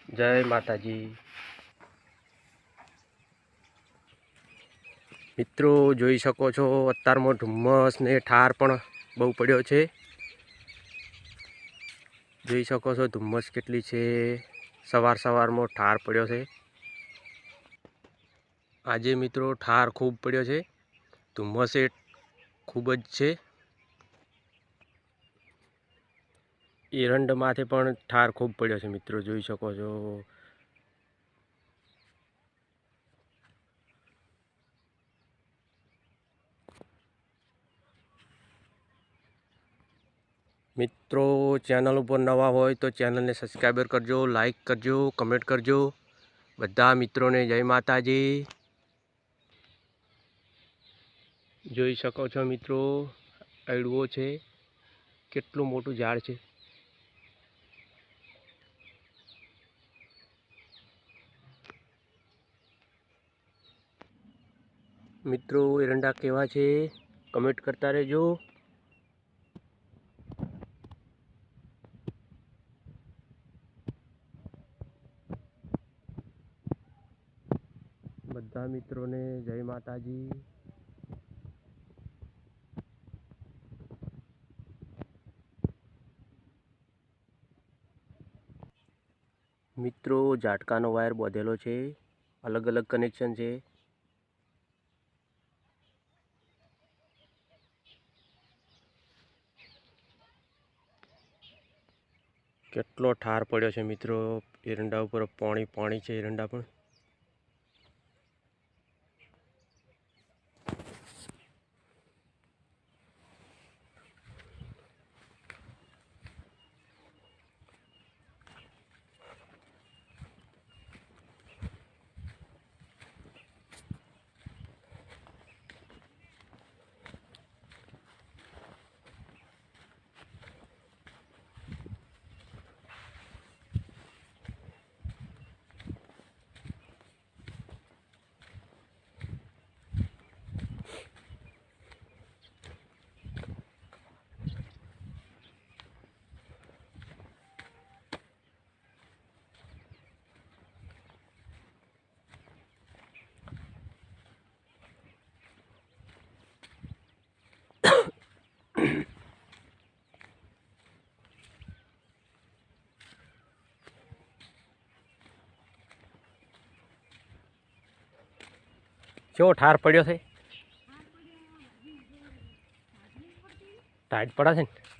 જય માતાજી મિત્રો, જોઈ શકો છો અત્યારમાં ધુમ્મસ ને ઠાર પણ બહુ પડ્યો છે। જોઈ શકો છો ધુમ્મસ કેટલી છે। સવારમાં ઠાર પડ્યો છે। આજે મિત્રો ઠાર ખૂબ પડ્યો છે। ધુમ્મસ એ ખૂબ જ છે। એરંડમાંથી પણ ઠાર ખૂબ પડ્યો છે મિત્રો, જોઈ શકો છો। મિત્રો ચેનલ ઉપર નવા હોય તો ચેનલને સબસ્ક્રાઈબર કરજો, લાઈક કરજો, કમેન્ટ કરજો। બધા મિત્રોને જય માતાજી। જોઈ શકો છો મિત્રો, અડવો છે, કેટલું મોટું ઝાડ છે। મિત્રો એરંડા કેવા છે કમેન્ટ કરતા રહેજો। બધા મિત્રોને જય માતાજી। મિત્રો ઝાટકાનો વાયર બાંધેલો છે, અલગ અલગ કનેક્શન છે। કેટલો ઠાર પડ્યો છે મિત્રો, એરંડા ઉપર પાણી છે। એરંડા પણ કેવો ઠાર પડ્યો છે। ટાઈટ પડે છે ને।